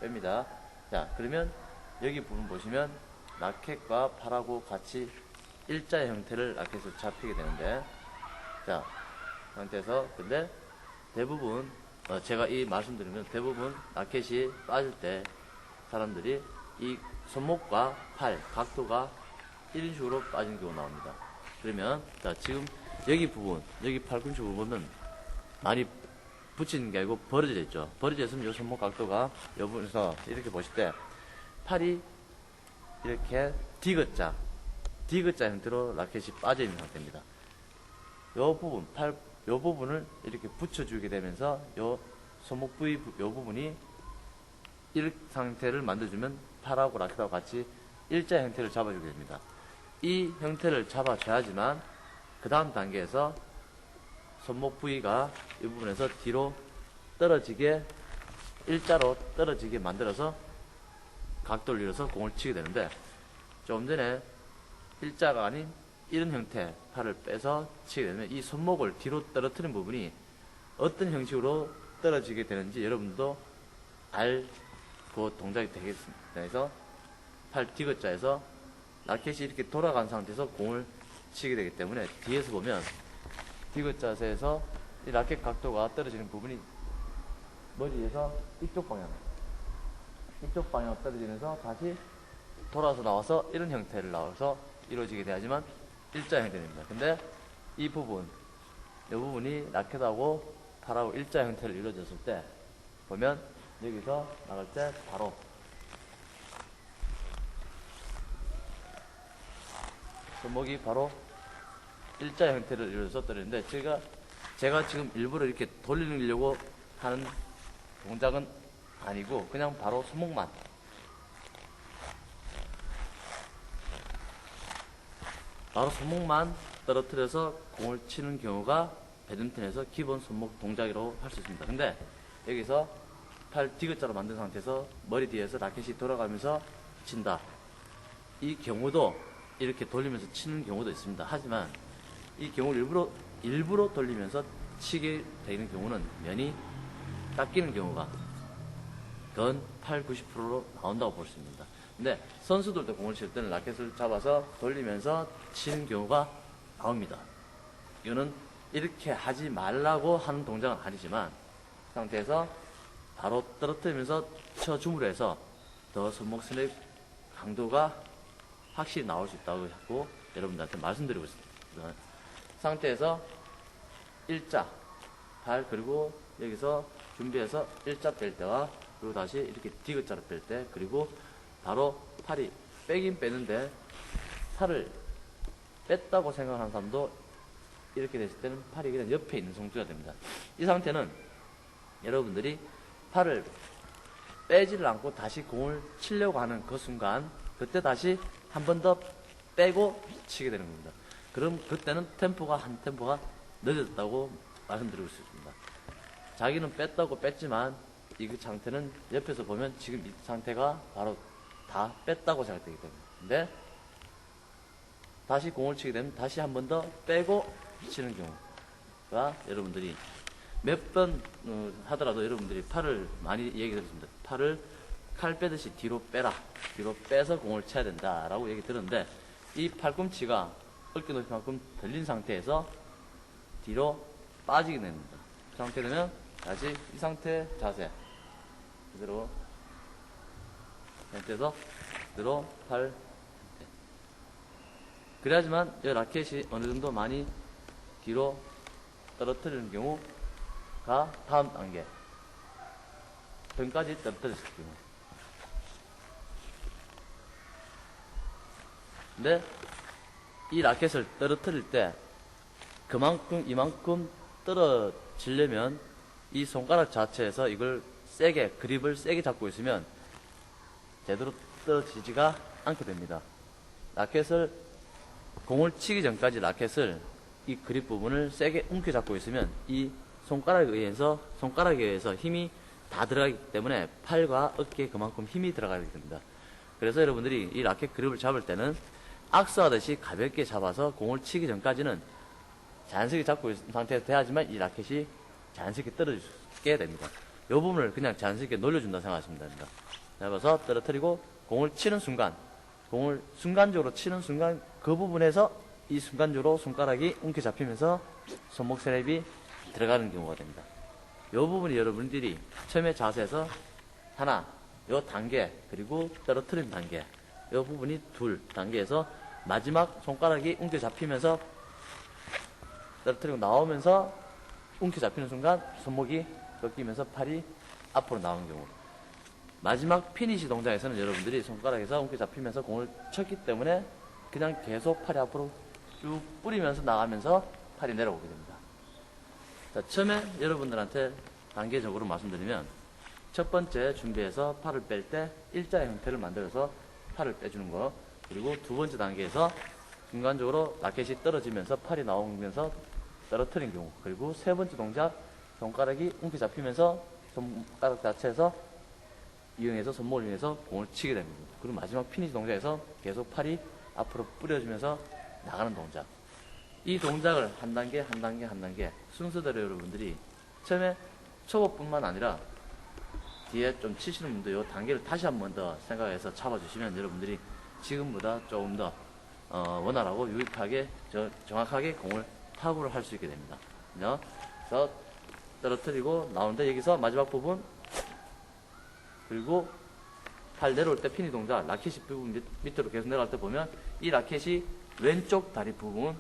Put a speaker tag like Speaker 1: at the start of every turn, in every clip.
Speaker 1: 뺍니다. 자, 그러면 여기 부분 보시면 라켓과 팔하고 같이 일자의 형태를 라켓으로 잡히게 되는데, 자, 상태에서 근데 대부분 제가 이 말씀드리면 대부분 라켓이 빠질 때 사람들이 이 손목과 팔 각도가 이런 식으로 빠진 경우가 나옵니다. 그러면 자, 지금 여기 부분, 여기 팔꿈치 부분은 많이 붙이는 게 아니고 벌어져 있죠. 벌어져 있으면 이 손목 각도가 여기서 이렇게 보실 때 팔이 이렇게 디귿자 형태로 라켓이 빠져 있는 상태입니다. 요 부분, 요 부분을 이렇게 붙여주게 되면서 요 손목 부위, 요 부분이 이 상태를 만들어주면 팔하고 라켓하고 같이 일자 형태를 잡아주게 됩니다. 이 형태를 잡아줘야지만 그 다음 단계에서 손목 부위가 이 부분에서 뒤로 떨어지게, 일자로 떨어지게 만들어서 각도를 이뤄서 공을 치게 되는데, 좀 전에 일자가 아닌 이런 형태 팔을 빼서 치게 되면 이 손목을 뒤로 떨어뜨린 부분이 어떤 형식으로 떨어지게 되는지 여러분도 알고 동작이 되겠습니다. 그래서 팔 디귿자에서 라켓이 이렇게 돌아간 상태에서 공을 치게 되기 때문에 뒤에서 보면 디귿 자세에서 이 라켓 각도가 떨어지는 부분이 머리에서 이쪽 방향으로 떨어지면서 다시 돌아서 나와서 이런 형태를 나와서 이루어지게 돼야지만 일자 형태입니다. 근데 이 부분이 라켓하고 팔하고 일자 형태를 이루어졌을 때 보면 여기서 나갈 때 바로 손목이 바로 일자 형태를 이루어서 떨어지는데, 제가 지금 일부러 이렇게 돌리려고 하는 동작은 아니고 그냥 바로 손목만 떨어뜨려서 공을 치는 경우가 배드민턴에서 기본 손목 동작이라고 할 수 있습니다. 근데 여기서 팔 디귿자로 만든 상태에서 머리 뒤에서 라켓이 돌아가면서 친다. 이 경우도 이렇게 돌리면서 치는 경우도 있습니다. 하지만 이 경우를 일부러 돌리면서 치게 되는 경우는 면이 깎이는 경우가 건 8, 90%로 나온다고 볼 수 있습니다. 근데 선수들도 공을 칠 때는 라켓을 잡아서 돌리면서 치는 경우가 나옵니다. 이거는 이렇게 하지 말라고 하는 동작은 아니지만 그 상태에서 바로 떨어뜨리면서 쳐줌으로 해서 더 손목 스냅 강도가 확실히 나올 수 있다고 자꾸 여러분들한테 말씀드리고 있습니다. 상태에서 일자 발, 그리고 여기서 준비해서 일자 뺄 때와 그리고 다시 이렇게 디귿자로 뺄 때, 그리고 바로 팔이 빼긴 빼는데 팔을 뺐다고 생각하는 사람도 이렇게 됐을 때는 팔이 그냥 옆에 있는 상태가 됩니다. 이 상태는 여러분들이 팔을 빼지를 않고 다시 공을 치려고 하는 그 순간, 그때 다시 한 번 더 빼고 치게 되는 겁니다. 그럼 그때는 한 템포가 늦었다고 말씀드리고 싶습니다. 자기는 뺐다고 뺐지만 이 상태는 옆에서 보면 지금 이 상태가 바로 다 뺐다고 생각되기 때문에. 근데 다시 공을 치게 되면 다시 한 번 더 빼고 치는 경우가 여러분들이 몇 번 하더라도 여러분들이 팔을 많이 얘기 들었습니다. 팔을 칼 빼듯이 뒤로 빼라. 뒤로 빼서 공을 쳐야 된다라고 얘기 들었는데, 이 팔꿈치가 어깨 높이만큼 들린 상태에서 뒤로 빠지게 됩니다. 그 상태 되면 다시 이 상태 자세 그대로 상태에서 그대로 팔 그래야지만 이 라켓이 어느 정도 많이 뒤로 떨어뜨리는 경우가 다음 단계 등까지 떨어뜨렸을 경우. 근데 이 라켓을 떨어뜨릴 때 이만큼 떨어지려면 이 손가락 자체에서 이걸 그립을 세게 잡고 있으면 제대로 떨어지지가 않게 됩니다. 공을 치기 전까지 라켓을 이 그립 부분을 세게 움켜잡고 있으면 이 손가락에 의해서 힘이 다 들어가기 때문에 팔과 어깨에 그만큼 힘이 들어가게 됩니다. 그래서 여러분들이 이 라켓 그립을 잡을 때는 악수하듯이 가볍게 잡아서 공을 치기 전까지는 자연스럽게 잡고 있는 상태에서 돼야지만 이 라켓이 자연스럽게 떨어지게 됩니다. 부분을 그냥 자연스럽게 놀려준다 생각하시면 됩니다. 잡아서 떨어뜨리고 공을 치는 순간, 공을 순간적으로 치는 순간 그 부분에서 이 순간적으로 손가락이 움켜잡히면서 손목 스냅이 들어가는 경우가 됩니다. 이 부분이 여러분들이 처음에 자세에서 하나, 요 단계, 그리고 떨어뜨린 단계, 이 부분이 둘 단계에서 마지막 손가락이 움켜잡히면서 떨어뜨리고 나오면서 움켜잡히는 순간 손목이 꺾이면서 팔이 앞으로 나오는 경우. 마지막 피니시 동작에서는 여러분들이 손가락에서 움켜잡히면서 공을 쳤기 때문에 그냥 계속 팔이 앞으로 쭉 뿌리면서 나가면서 팔이 내려오게 됩니다. 자, 처음에 여러분들한테 단계적으로 말씀드리면 첫 번째 준비해서 팔을 뺄 때 일자의 형태를 만들어서 팔을 빼주는 거, 그리고 두 번째 단계에서 순간적으로 라켓이 떨어지면서 팔이 나오면서 떨어뜨린 경우, 그리고 세 번째 동작 손가락이 움켜잡히면서 손가락 자체에서 이용해서 손목을 이용해서 공을 치게 됩니다. 그리고 마지막 피니시 동작에서 계속 팔이 앞으로 뿌려주면서 나가는 동작. 이 동작을 한 단계 한 단계 한 단계 순서대로 여러분들이 처음에 초보뿐만 아니라 뒤에 좀 치시는 분도 이 단계를 다시 한 번 더 생각해서 잡아주시면 여러분들이 지금보다 조금 더 원활하고 유익하게 정확하게 공을 타구를 할 수 있게 됩니다. 그래서 떨어뜨리고 나오는데 여기서 마지막 부분, 그리고 팔 내려올 때 피니 동작, 라켓이 부분 밑으로 계속 내려갈 때 보면 이 라켓이 왼쪽 다리 부분,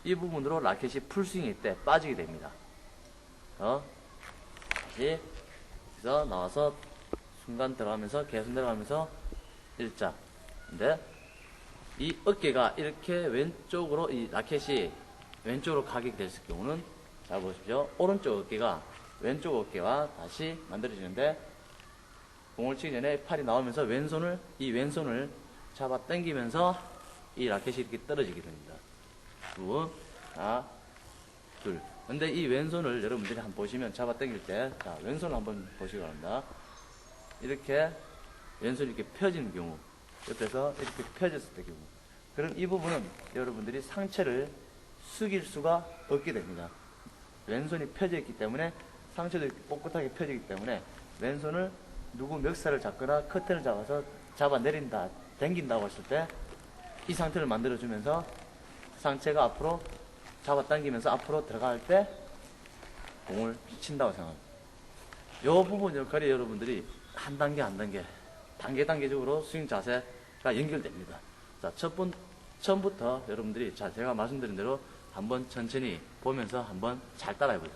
Speaker 1: 이 부분으로 라켓이 풀스윙일 때 빠지게 됩니다. 다시 여기서 나와서 순간 들어가면서 계속 내려가면서 일자. 근데 이 어깨가 이렇게 왼쪽으로 이 라켓이 왼쪽으로 가게 됐을 경우는 잘 보십시오. 오른쪽 어깨가 왼쪽 어깨와 다시 만들어지는데 공을 치기 전에 팔이 나오면서 이 왼손을 잡아 당기면서 이 라켓이 이렇게 떨어지게 됩니다. 하나, 둘. 근데 이 왼손을 여러분들이 한번 보시면 잡아 당길 때, 자, 왼손을 한번 보시기 바랍니다. 이렇게 왼손이 이렇게 펴지는 경우, 옆에서 이렇게 펴졌을 때 경우. 그럼 이 부분은 여러분들이 상체를 숙일 수가 없게 됩니다. 왼손이 펴져 있기 때문에 상체도 이렇게 꼿꼿하게 펴지기 때문에 왼손을 누구 멱살을 잡거나 커튼을 잡아서 잡아내린다, 당긴다고 했을 때 이 상태를 만들어주면서 상체가 앞으로 잡아당기면서 앞으로 들어갈 때 공을 친다고 생각합니다. 이 부분 역할이 여러분들이 한 단계 한 단계, 단계적으로 스윙 자세가 연결됩니다. 자, 처음부터 여러분들이 제가 말씀드린 대로 한번 천천히 보면서 한번 잘 따라해보죠.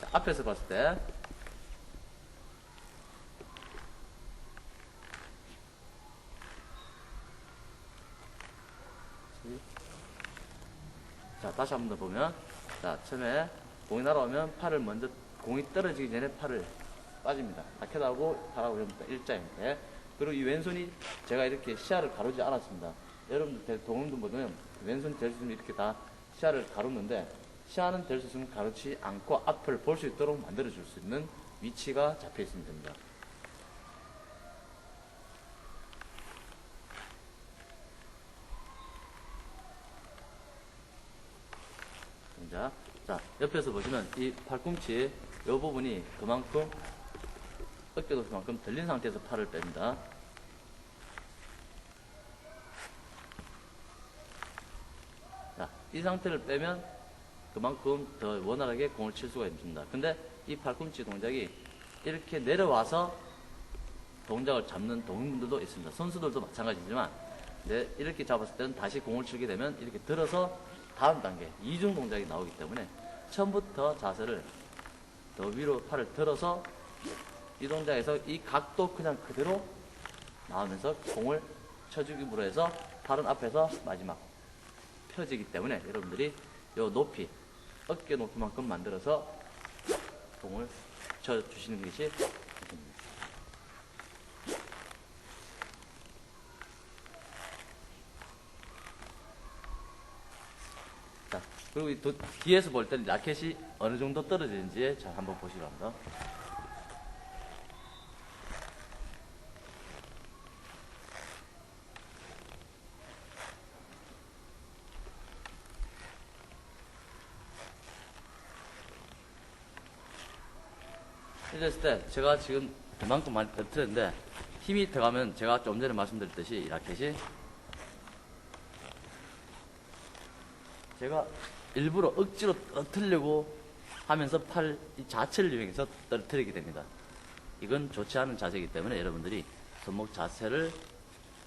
Speaker 1: 자, 앞에서 봤을 때 자, 다시 한 번 더 보면, 자, 처음에 공이 날아오면 팔을 먼저, 공이 떨어지기 전에 팔을 빠집니다. 라켓하고 팔하고 일자 형태. 그리고 이 왼손이 제가 이렇게 시야를 가르지 않았습니다. 여러분들 동영상 보면 왼손 될 수 있으면 이렇게 다 시야를 가르는데, 시야는 될 수 있으면 가르치 않고 앞을 볼 수 있도록 만들어줄 수 있는 위치가 잡혀 있으면 됩니다. 자, 옆에서 보시면 이 팔꿈치 이 부분이 그만큼 어깨도 그만큼 들린 상태에서 팔을 뺍니다. 자, 이 상태를 빼면 그만큼 더 원활하게 공을 칠 수가 있습니다. 근데 이 팔꿈치 동작이 이렇게 내려와서 동작을 잡는 동물들도 있습니다. 선수들도 마찬가지지만 이렇게 잡았을 때는 다시 공을 치게 되면 이렇게 들어서 다음 단계 이중 동작이 나오기 때문에 처음부터 자세를 더 위로 팔을 들어서 이 동작에서 이 각도 그냥 그대로 나오면서 공을 쳐주기로 해서 팔은 앞에서 마지막 펴지기 때문에 여러분들이 요 높이 어깨 높이만큼 만들어서 공을 쳐주시는 것이 좋습니다. 자, 그리고 뒤에서 볼 때는 라켓이 어느 정도 떨어지는지 잘 한번 보시기 바랍니다. 이렇게 했을 때 제가 지금 그만큼 많이 떨어뜨렸는데 힘이 들어가면 제가 좀 전에 말씀드렸듯이 이 라켓이 제가 일부러 억지로 떨어뜨리려고 하면서 팔 자체를 이용해서 떨어뜨리게 됩니다. 이건 좋지 않은 자세이기 때문에 여러분들이 손목 자세를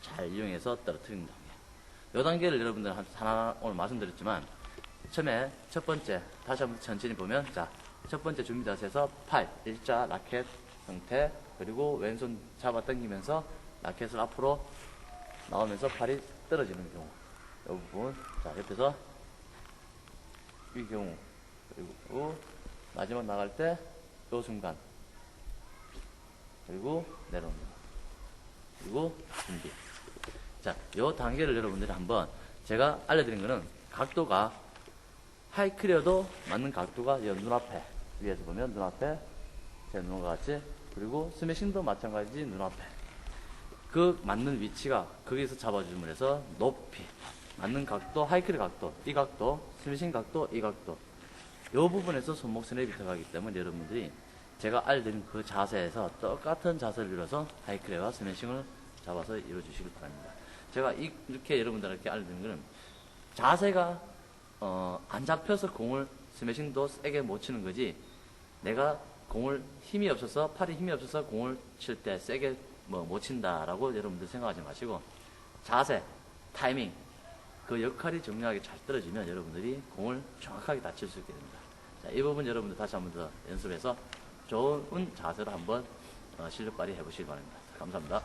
Speaker 1: 잘 이용해서 떨어뜨리는 단계. 이 단계를 여러분들 하나 오늘 말씀드렸지만 처음에 첫 번째 다시 한번 천천히 보면 자, 첫 번째 준비 자세에서 팔 일자 라켓 형태 그리고 왼손 잡아 당기면서 라켓을 앞으로 나오면서 팔이 떨어지는 경우 이 부분 자 옆에서 이 경우 그리고 마지막 나갈 때 이 순간 그리고 내려옵니다. 그리고 준비. 자, 요 단계를 여러분들이 한번 제가 알려드린 거는 각도가 하이클리어도 맞는 각도가 눈앞에 위에서 보면 눈앞에 제 눈과 같이 그리고 스매싱도 마찬가지 눈앞에 그 맞는 위치가 거기서 잡아줌을 해서 높이 맞는 각도 하이클리어 각도 이 각도 스매싱 각도 이 각도 요 부분에서 손목 스냅이 들어가기 때문에 여러분들이 제가 알려드린 그 자세에서 똑같은 자세를 이뤄서 하이클리어와 스매싱을 잡아서 이루어주시길 바랍니다. 제가 이렇게 여러분들에게 알려드린 거는 자세가 안 잡혀서 공을 스매싱도 세게 못 치는 거지 내가 공을 힘이 없어서 팔이 힘이 없어서 공을 칠 때 세게 못 친다라고 여러분들 생각하지 마시고 자세, 타이밍 그 역할이 정확하게 잘 떨어지면 여러분들이 공을 정확하게 다 칠 수 있게 됩니다. 자, 이 부분 여러분들 다시 한번 더 연습해서 좋은 자세로 한번 실력 발휘해 보시기 바랍니다. 감사합니다.